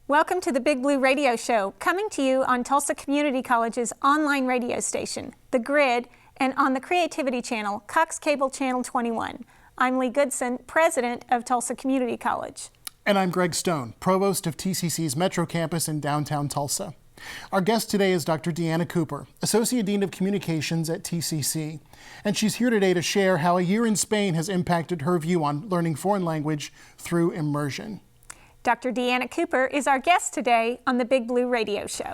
Welcome to the Big Blue Radio Show, coming to you on Tulsa Community College's online radio station, The Grid, and on the Creativity Channel, Cox Cable Channel 21. I'm Lee Goodson, president of Tulsa Community College. And I'm Greg Stone, provost of TCC's Metro Campus in downtown Tulsa. Our guest today is Dr. DeAnna Cooper, Associate Dean of Communications at TCC. And she's here today to share how a year in Spain has impacted her view on learning foreign language through immersion. Dr. DeAnna Cooper is our guest today on the Big Blue Radio Show.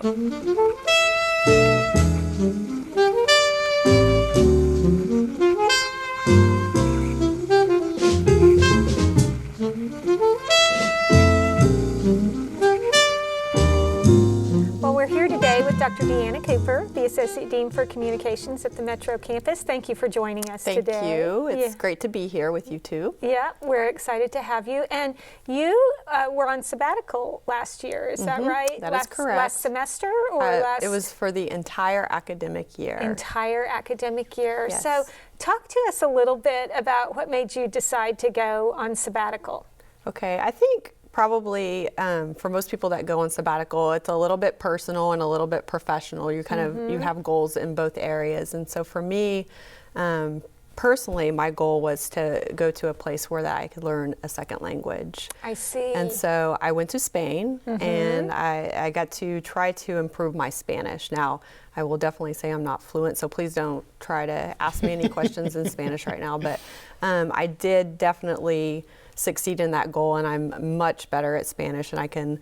Well, we're here today with Dr. DeAnna Cooper, the Associate Dean for Communications at the Metro Campus. Thank you for joining us today. Thank you. It's great to be here with you too. Yeah, we're excited to have you. And you were on sabbatical last year, is that right? That is correct. Last semester or last? It was for the entire academic year. Entire academic year. Yes. So talk to us a little bit about what made you decide to go on sabbatical. Okay, I think probably for most people that go on sabbatical, it's a little bit personal and a little bit professional. You kind of, you have goals in both areas. And so for me, personally, my goal was to go to a place where that I could learn a second language. I see. And so I went to Spain and I got to try to improve my Spanish. Now, I will definitely say I'm not fluent, so please don't try to ask me any questions in Spanish right now. But I did definitely succeed in that goal, and I'm much better at Spanish, and I can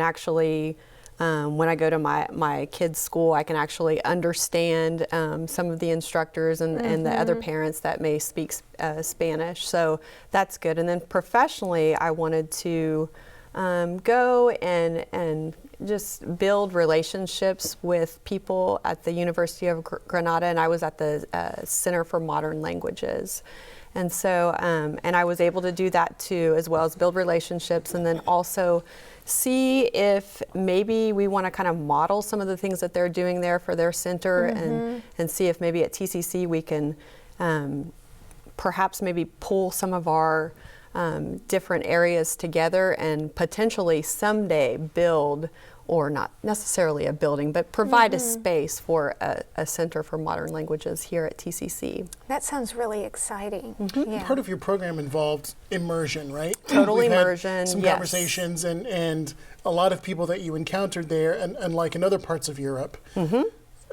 actually when I go to my kids' school, I can actually understand some of the instructors and the other parents that may speak Spanish, so that's good. And then professionally, I wanted to go and just build relationships with people at the University of Granada, and I was at the Center for Modern Languages. And so, and I was able to do that too, as well as build relationships, and then also see if maybe we want to kind of model some of the things that they're doing there for their center, and see if maybe at TCC we can perhaps maybe pull some of our different areas together and potentially someday build, or not necessarily a building, but provide a space for a Center for Modern Languages here at TCC. That sounds really exciting. Yeah. Part of your program involved immersion, right? Total We've immersion, had some yes. conversations and a lot of people that you encountered there, and unlike in other parts of Europe,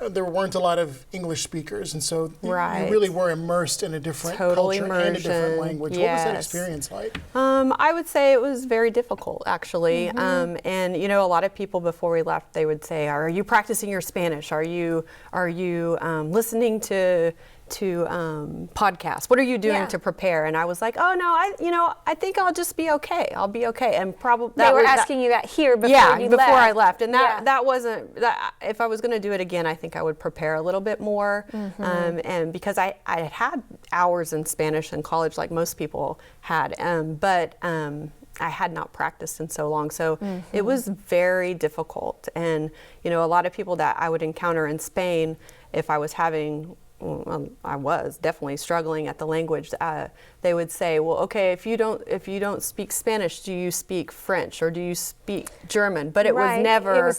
there weren't a lot of English speakers, and so you really were immersed in a different culture and a different language. Yes. What was that experience like? I would say it was very difficult, actually. And you know, a lot of people before we left, they would say, "Are you practicing your Spanish? Are you listening to podcasts? What are you doing to prepare?" And I was like, "Oh no, I think I'll just be okay. I'll be okay." And probably they were asking you that here before you left. before I left, and that wasn't that. If I was going to do it again, I think I would prepare a little bit more, and because I had hours in Spanish in college, like most people had, but I had not practiced in so long, so it was very difficult. And you know, a lot of people that I would encounter in Spain, if I was having I was definitely struggling at the language. They would say, "Well, okay, if you don't speak Spanish, do you speak French or do you speak German?" But it was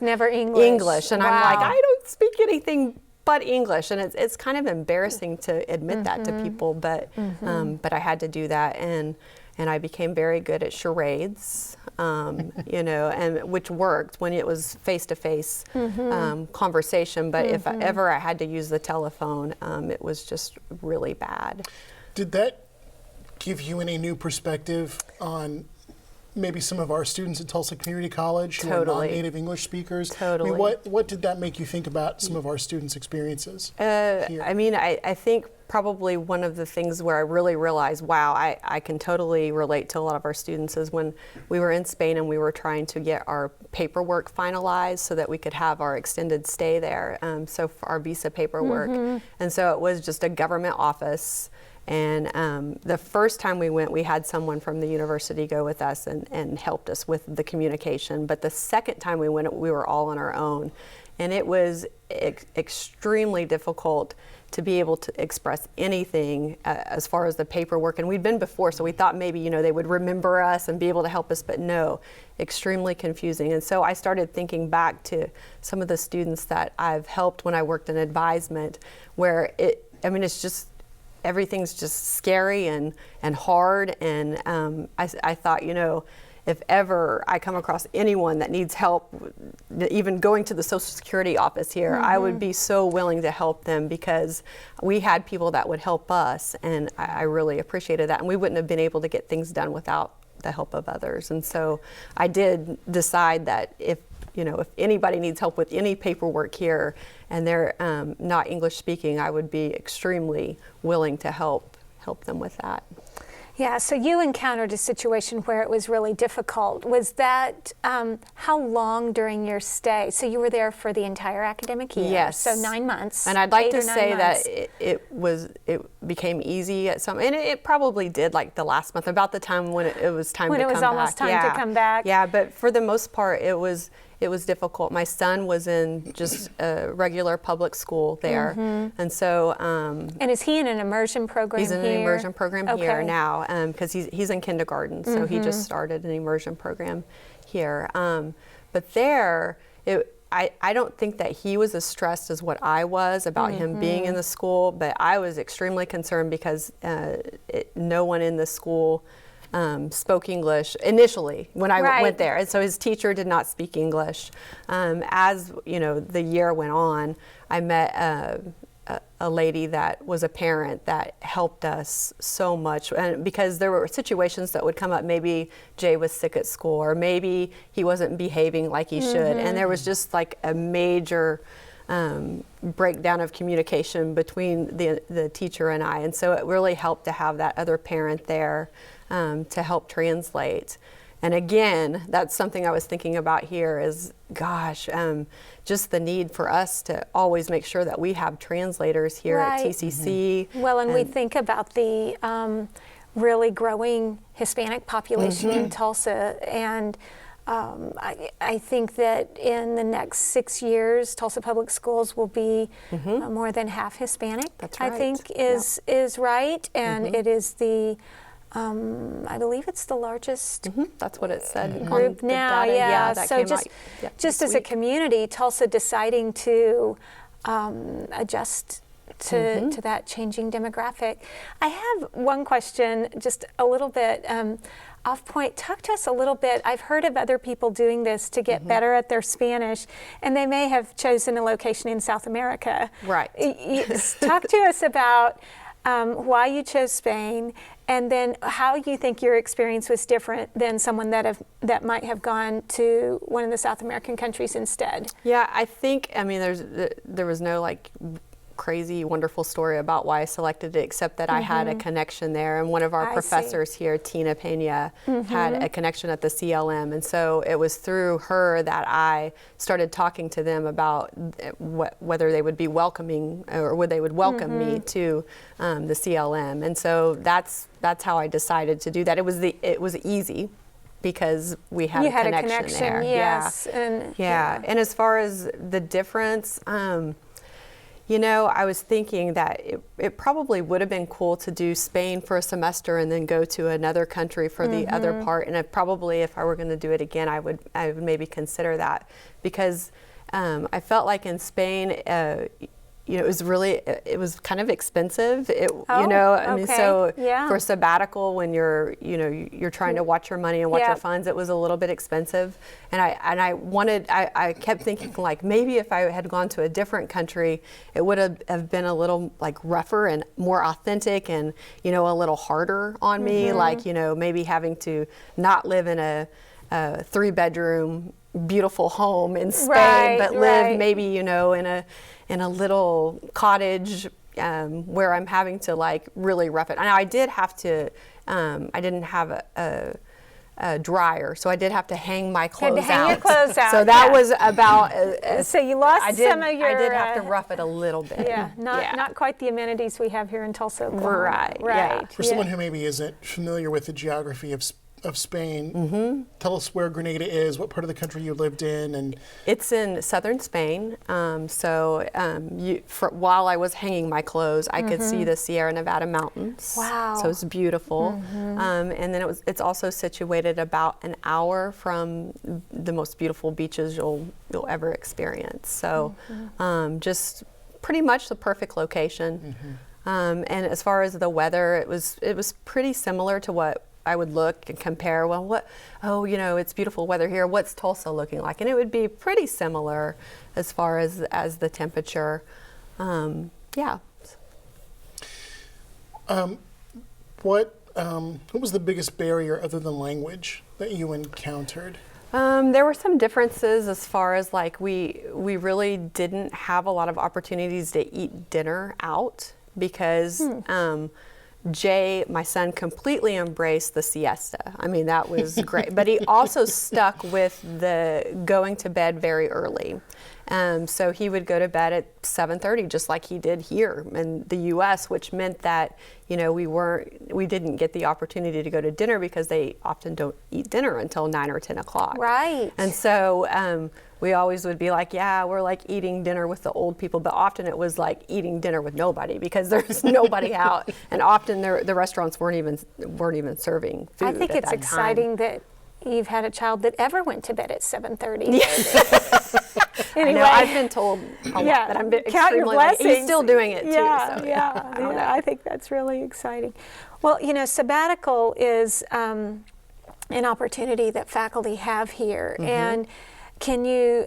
never English. And I'm like, I don't speak anything but English, and it's kind of embarrassing to admit that to people. But I had to do that, and I became very good at charades, you know, and which worked when it was face-to-face conversation. But if ever I had to use the telephone, it was just really bad. Did that give you any new perspective on maybe some of our students at Tulsa Community College who are non-native English speakers? Totally. I mean, what did that make you think about some of our students' experiences here? I mean, I think probably one of the things where I really realized, wow, I can totally relate to a lot of our students, is when we were in Spain and we were trying to get our paperwork finalized so that we could have our extended stay there, so for our visa paperwork. And so it was just a government office, And the first time we went, we had someone from the university go with us and helped us with the communication. But the second time we went, we were all on our own. And it was extremely difficult to be able to express anything as far as the paperwork. And we'd been before, so we thought maybe, they would remember us and be able to help us, but no, extremely confusing. And so I started thinking back to some of the students that I've helped when I worked in advisement, where it's just, everything's just scary and hard. And I thought, if ever I come across anyone that needs help, even going to the Social Security office here, I would be so willing to help them, because we had people that would help us, and I really appreciated that. And we wouldn't have been able to get things done without the help of others. And so I did decide that if anybody needs help with any paperwork here and they're not English speaking, I would be extremely willing to help them with that. Yeah, so you encountered a situation where it was really difficult. Was that, how long during your stay? So you were there for the entire academic year? Yes. So 9 months. And I'd like to say that it became easy at some, and it probably did, like the last month, about the time when it was time to come back. When it was almost time to come back. Yeah, but for the most part, it was difficult. My son was in just a regular public school there, and so. And is he in an immersion program here? He's in an immersion program here now, because he's in kindergarten, so he just started an immersion program here. But there, I don't think that he was as stressed as what I was about him being in the school, but I was extremely concerned because no one in the school spoke English initially when I went there, and so his teacher did not speak English. As the year went on, I met a lady that was a parent that helped us so much, and because there were situations that would come up, maybe Jay was sick at school, or maybe he wasn't behaving like he should, and there was just like a major breakdown of communication between the teacher and I, and so it really helped to have that other parent there to help translate. And again, that's something I was thinking about here is, gosh, just the need for us to always make sure that we have translators here at TCC. Well, and we think about the really growing Hispanic population in Tulsa, and I think that in the next 6 years, Tulsa Public Schools will be more than half Hispanic. That's right. I think is right, and it is the I believe it's the largest that's what it said group on now. the data. Yeah, that so came just out, just as a community, Tulsa deciding to adjust to that changing demographic. I have one question, just a little bit off point. Talk to us a little bit. I've heard of other people doing this to get better at their Spanish, and they may have chosen a location in South America. Right. Talk to us about why you chose Spain, and then how you think your experience was different than someone that might have gone to one of the South American countries instead. Yeah, I think, there was no like crazy, wonderful story about why I selected it, except that I had a connection there, and one of our professors here, Tina Pena, had a connection at the CLM, and so it was through her that I started talking to them about whether they would be welcoming, or would they would welcome me to the CLM, and so that's how I decided to do that. It was easy, because we had a connection there. Yes. Yeah. And as far as the difference, I was thinking that it probably would have been cool to do Spain for a semester and then go to another country for the other part. And probably, if I were going to do it again, I would maybe consider that, because I felt like in Spain, it was kind of expensive. So for sabbatical, when you're trying to watch your money and watch your funds, it was a little bit expensive. And I kept thinking, like, maybe if I had gone to a different country, it would have been a little like rougher and more authentic, and a little harder on me. Like, maybe having to not live in a 3-bedroom beautiful home in Spain, but live maybe in a little cottage where I'm having to like really rough it. And I did have to. I didn't have dryer, so I did have to hang my clothes Had to hang out. your clothes out, So that yeah. was about. So you lost some of your. I did have to rough it a little bit. Yeah, not quite the amenities we have here in Tulsa, Oklahoma. Right, yeah. For someone who maybe isn't familiar with the geography of Spain, tell us where Granada is, what part of the country you lived in, and It's in southern Spain. While I was hanging my clothes, I could see the Sierra Nevada mountains. Wow. So it's beautiful. And then it's also situated about an hour from the most beautiful beaches you'll ever experience. So just pretty much the perfect location. And as far as the weather, it was pretty similar to what I would look and compare, it's beautiful weather here. What's Tulsa looking like? And it would be pretty similar as far as the temperature. Yeah. what was the biggest barrier other than language that you encountered? There were some differences as far as like we really didn't have a lot of opportunities to eat dinner out because Jay, my son, completely embraced the siesta. I mean, that was great. But he also stuck with the going to bed very early. So he would go to bed at 7:30, just like he did here in the U.S., which meant that we didn't get the opportunity to go to dinner because they often don't eat dinner until 9 or 10 o'clock. Right. And so we always would be like, yeah, we're like eating dinner with the old people, but often it was like eating dinner with nobody because there's nobody out, and often the restaurants weren't even serving food. I think at it's that exciting time. that you've had a child that ever went to bed at 7:30. Anyway, I know, I've been told a lot that I'm count your extremely blessings. He's still doing it too. Yeah, So, yeah. I think that's really exciting. Well, sabbatical is an opportunity that faculty have here, and can you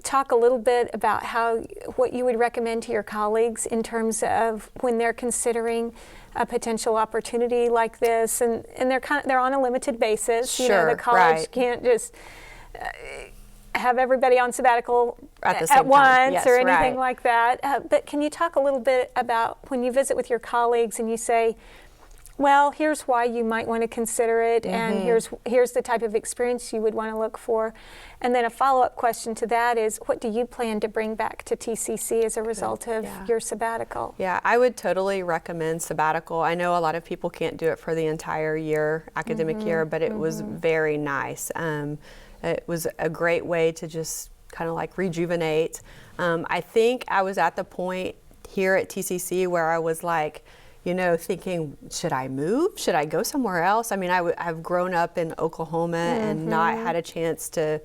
talk a little bit about what you would recommend to your colleagues in terms of when they're considering a potential opportunity like this, and they're on a limited basis. Sure, the college right. can't just have everybody on sabbatical At the same time. once Yes, or anything right. like that. But can you talk a little bit about when you visit with your colleagues and you say, well, here's why you might want to consider it, and here's the type of experience you would want to look for. And then a follow-up question to that is, what do you plan to bring back to TCC as a result of your sabbatical? Yeah, I would totally recommend sabbatical. I know a lot of people can't do it for the entire year, academic year, but it was very nice. It was a great way to just kind of like rejuvenate. I think I was at the point here at TCC where I was like, thinking, should I move? Should I go somewhere else? I mean, I've grown up in Oklahoma and not had a chance to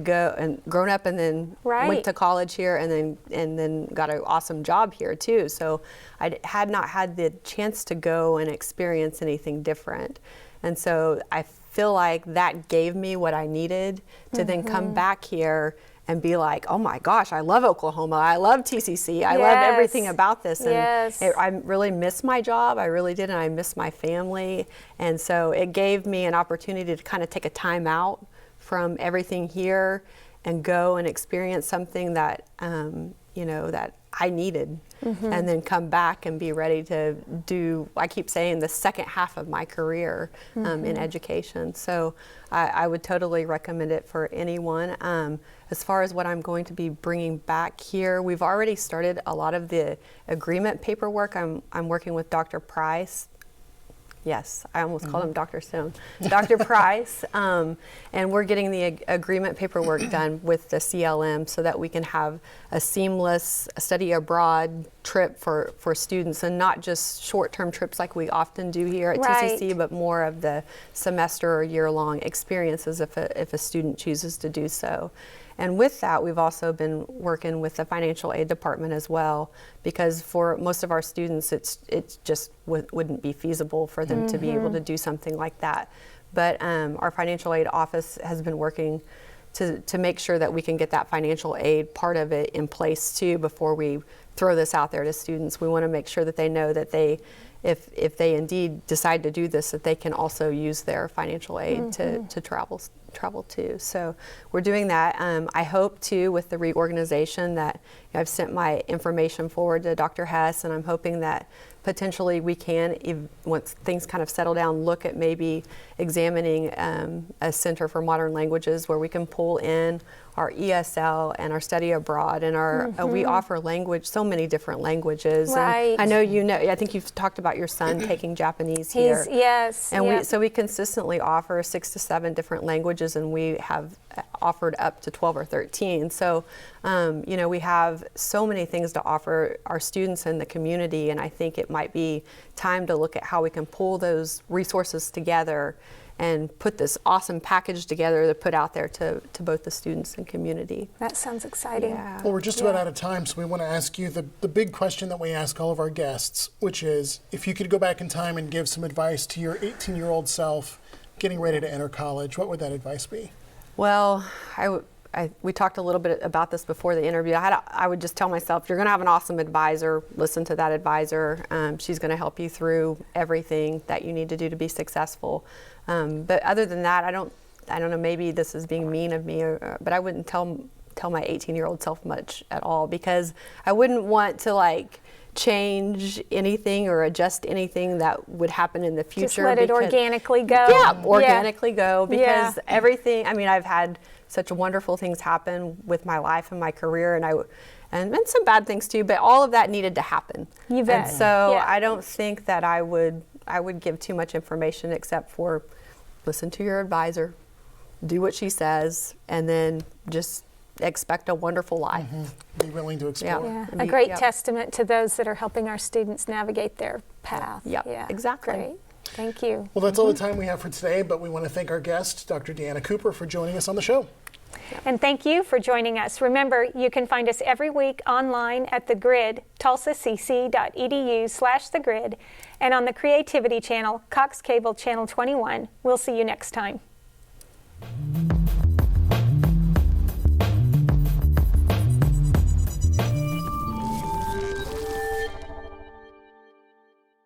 go, and grown up and then went to college here and then got an awesome job here too. So I had not had the chance to go and experience anything different. And so I feel like that gave me what I needed to then come back here and be like, oh my gosh, I love Oklahoma. I love TCC. I love everything about this. And I really miss my job. I really did. And I miss my family. And so it gave me an opportunity to kind of take a time out from everything here and go and experience something that, that I needed. And then come back and be ready to do, I keep saying, the second half of my career in education. So I would totally recommend it for anyone. As far as what I'm going to be bringing back here, we've already started a lot of the agreement paperwork. I'm working with Dr. Price. Yes, I almost called him Dr. Stone. Dr. Price, and we're getting the agreement paperwork done with the CLM so that we can have a seamless study abroad trip for students, and not just short-term trips like we often do here at TCC, but more of the semester or year-long experiences if a student chooses to do so. And with that, we've also been working with the financial aid department as well, because for most of our students, it just wouldn't be feasible for them to be able to do something like that. But our financial aid office has been working to make sure that we can get that financial aid part of it in place too before we throw this out there to students. We want to make sure that they know that if they indeed decide to do this, that they can also use their financial aid to travel too. So we're doing that. I hope too, with the reorganization, that I've sent my information forward to Dr. Hess, and I'm hoping that potentially we can, once things kind of settle down, look at maybe examining a Center for Modern Languages where we can pull in our ESL and our study abroad, and our we offer so many different languages. Right. And I know I think you've talked about your son taking Japanese here. Yes. And so we consistently offer 6 to 7 different languages, and we have offered up to 12 or 13. So, we have so many things to offer our students in the community, and I think it might be time to look at how we can pull those resources together and put this awesome package together to put out there to both the students and community. That sounds exciting. Yeah. Well, we're just about out of time, so we want to ask you the big question that we ask all of our guests, which is, if you could go back in time and give some advice to your 18-year-old self getting ready to enter college, what would that advice be? Well, we talked a little bit about this before the interview. I would just tell myself, you're going to have an awesome advisor. Listen to that advisor. She's going to help you through everything that you need to do to be successful. But other than that, I don't know, maybe this is being mean of me, but I wouldn't tell my 18-year-old self much at all, because I wouldn't want to change anything or adjust anything that would happen in the future. Just let it organically go. Yeah, organically go, because everything, I've had such wonderful things happen with my life and my career, and some bad things too, but all of that needed to happen. You bet. And so I don't think that I would give too much information, except for listen to your advisor, do what she says, and then just expect a wonderful life. Be willing to explore. Yeah. A great testament to those that are helping our students navigate their path. Yeah, exactly. Great. Thank you. Well, that's all the time we have for today, but we want to thank our guest, Dr. DeAnna Cooper, for joining us on the show. And thank you for joining us. Remember, you can find us every week online at The Grid, tulsacc.edu/thegrid, and on the Creativity Channel, Cox Cable Channel 21. We'll see you next time.